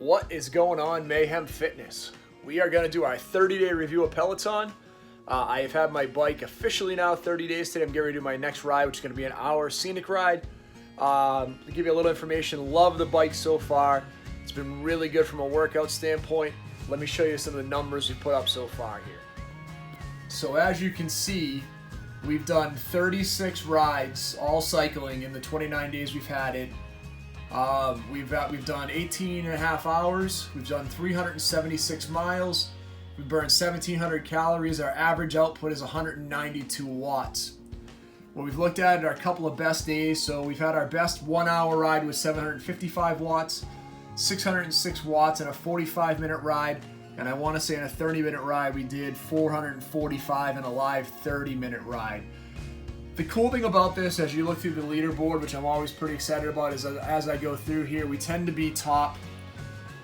What is going on, Mayhem Fitness? We are going to do our 30-day review of Peloton. I have had my bike officially now 30 days today. I'm getting ready to do my next ride, which is going to be an hour scenic ride. To give you a little information, love the bike so far. It's been really good from a workout standpoint. Let me show you some of the numbers we put up so far here. So as you can see, we've done 36 rides, all cycling, in the 29 days we've had it. We've done 18 and a half hours. We've done 376 miles. We've burned 1,700 calories. Our average output is 192 watts. What we've looked at are a couple of best days. So we've had our best 1 hour ride with 755 watts, 606 watts in a 45-minute ride. And I want to say in a 30-minute ride, we did 445 in a live 30-minute ride. The cool thing about this, as you look through the leaderboard, which I'm always pretty excited about, is as I go through here, we tend to be top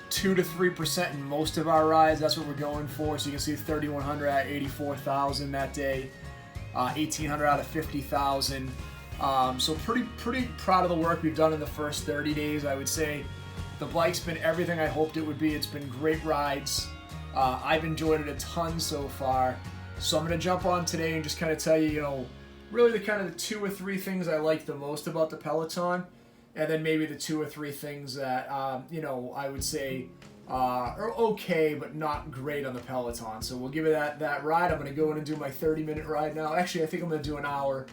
2 to 3% in most of our rides. That's what we're going for. So you can see 3,100 at 84,000 that day, 1,800 out of 50,000. So pretty proud of the work we've done in the first 30 days. I would say the bike's been everything I hoped it would be. It's been great rides. I've enjoyed it a ton so far. So I'm going to jump on today and just kind of tell you, really the kind of the 2 or 3 things I like the most about the Peloton, and then maybe the 2 or 3 things that, I would say are okay, but not great on the Peloton. So we'll give it that ride. I'm going to go in and do my 30-minute ride now. Actually, I think I'm going to do an hour.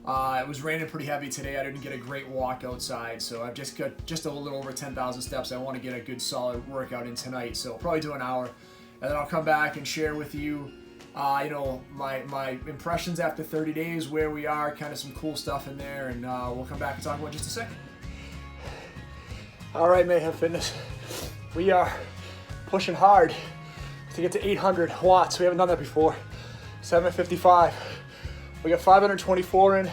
It was raining pretty heavy today. I didn't get a great walk outside, so I've just got just a little over 10,000 steps. I want to get a good solid workout in tonight, so I'll probably do an hour, and then I'll come back and share with you my impressions after 30 days, where we are, kind of some cool stuff in there, and we'll come back and talk about it in just a second. All right, Mayhem Fitness, we are pushing hard to get to 800 watts. We haven't done that before. 755. We got 524 in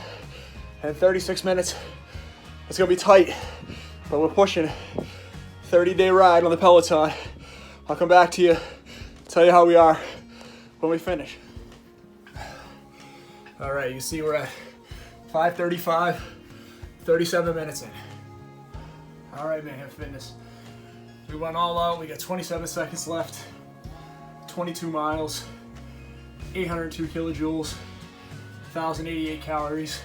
36 minutes. It's gonna be tight, but we're pushing. 30-day ride on the Peloton. I'll come back to you, tell you how we are when we finish. All right, you see we're at 5:35, 37 minutes in. All right, Mayhem Fitness. We went all out. We got 27 seconds left, 22 miles, 802 kilojoules, 1,088 calories.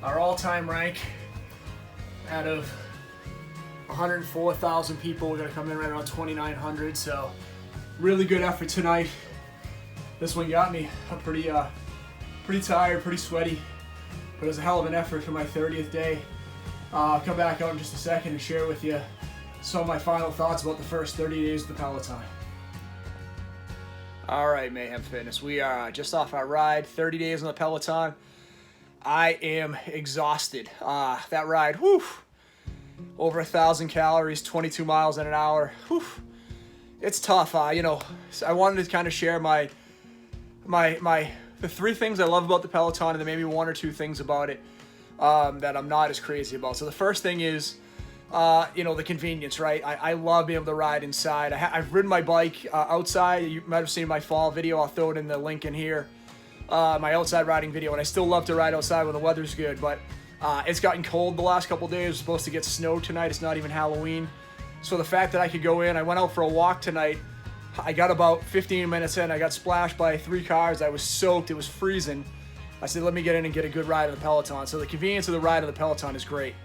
Our all-time rank out of 104,000 people, we're gonna come in right around 2,900. So really good effort tonight. This one got me. I'm pretty tired, pretty sweaty, but it was a hell of an effort for my 30th day. I'll come back out in just a second and share with you some of my final thoughts about the first 30 days of the Peloton. All right, Mayhem Fitness, we are just off our ride, 30 days on the Peloton. I am exhausted. That ride, whew, over 1,000 calories, 22 miles in an hour. Whew, it's tough. I wanted to kind of share the 3 things I love about the Peloton, and then maybe 1 or 2 things about it that I'm not as crazy about. So the first thing is, the convenience, right? I love being able to ride inside. I've ridden my bike outside. You might have seen my fall video. I'll throw it in the link in here. My outside riding video, and I still love to ride outside when the weather's good, but it's gotten cold the last couple days. It's supposed to get snow tonight. It's not even Halloween. So the fact that I could go in, I went out for a walk tonight. I got about 15 minutes in. I got splashed by 3 cars. I was soaked. It was freezing. I said, let me get in and get a good ride on the Peloton. So the convenience of the ride on the Peloton is great.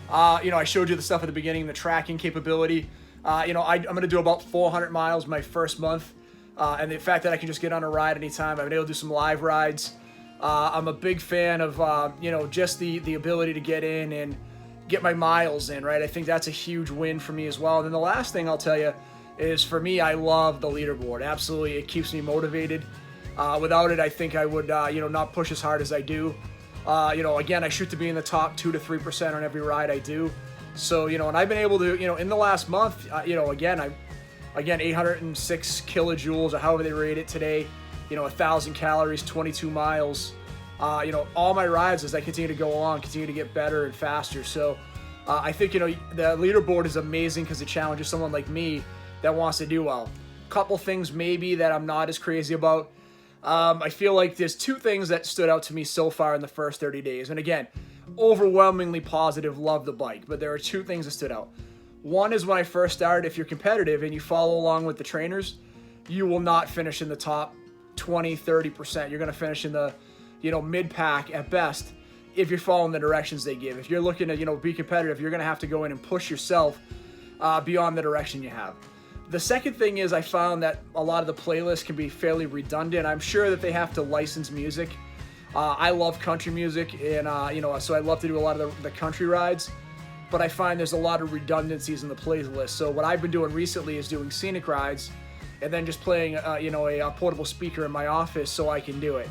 I showed you the stuff at the beginning, the tracking capability. I'm going to do about 400 miles my first month. And the fact that I can just get on a ride anytime. I've been able to do some live rides. I'm a big fan of, just the ability to get in and get my miles in, right? I think that's a huge win for me as well. And then the last thing I'll tell you is, for me, I love the leaderboard. Absolutely, it keeps me motivated. Without it, I think I would, not push as hard as I do. Again, I shoot to be in the top 2 to 3% on every ride I do. So, and I've been able to, in the last month, again, 806 kilojoules, or however they rate it today, 1,000 calories, 22 miles. All my rides, as I continue to go along, continue to get better and faster. So I think, the leaderboard is amazing because it challenges someone like me that wants to do well. Couple things maybe that I'm not as crazy about. I feel like there's 2 things that stood out to me so far in the first 30 days. And again, overwhelmingly positive, love the bike. But there are 2 things that stood out. One is when I first started, if you're competitive and you follow along with the trainers, you will not finish in the top 20, 30%. You're going to finish in the, mid-pack at best if you're following the directions they give. If you're looking to, be competitive, you're going to have to go in and push yourself beyond the direction you have. The second thing is I found that a lot of the playlists can be fairly redundant. I'm sure that they have to license music. I love country music, and so I love to do a lot of the country rides, but I find there's a lot of redundancies in the playlist. So what I've been doing recently is doing scenic rides and then just playing a portable speaker in my office so I can do it.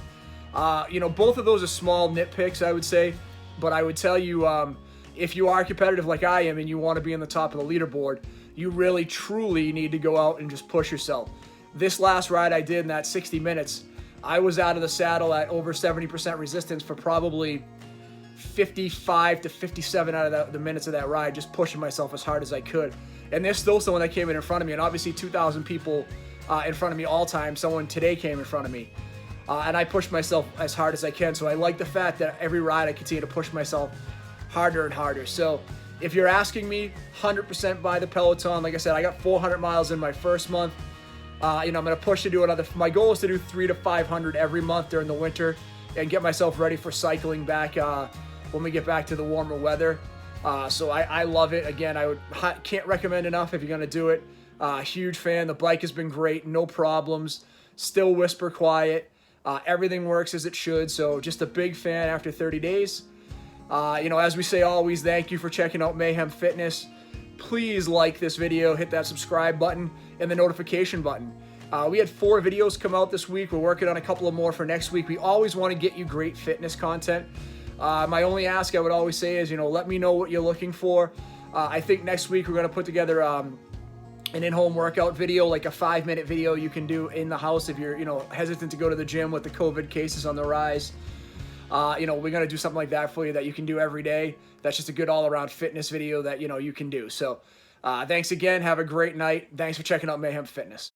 Both of those are small nitpicks, I would say, but I would tell you, if you are competitive like I am and you want to be in the top of the leaderboard, you really truly need to go out and just push yourself. This last ride I did in that 60 minutes, I was out of the saddle at over 70% resistance for probably 55 to 57 out of the minutes of that ride, just pushing myself as hard as I could. And there's still someone that came in front of me, and obviously 2,000 people in front of me all time. Someone today came in front of me, and I pushed myself as hard as I can. So I like the fact that every ride I continue to push myself harder and harder. So if you're asking me, 100% buy the Peloton. Like I said, I got 400 miles in my first month. I'm going to push to do another. My goal is to do 300 to 500 every month during the winter and get myself ready for cycling back when we get back to the warmer weather. So I love it. Again, can't recommend enough if you're going to do it. Huge fan. The bike has been great. No problems. Still whisper quiet. Everything works as it should. So just a big fan after 30 days. As we say always, thank you for checking out Mayhem Fitness. Please like this video, hit that subscribe button and the notification button. We had 4 videos come out this week. We're working on a couple of more for next week. We always want to get you great fitness content. My only ask I would always say is, let me know what you're looking for. I think next week we're going to put together an in-home workout video, like a 5-minute video you can do in the house if you're, hesitant to go to the gym with the COVID cases on the rise. We're going to do something like that for you that you can do every day. That's just a good all-around fitness video that, you can do. So thanks again. Have a great night. Thanks for checking out Mayhem Fitness.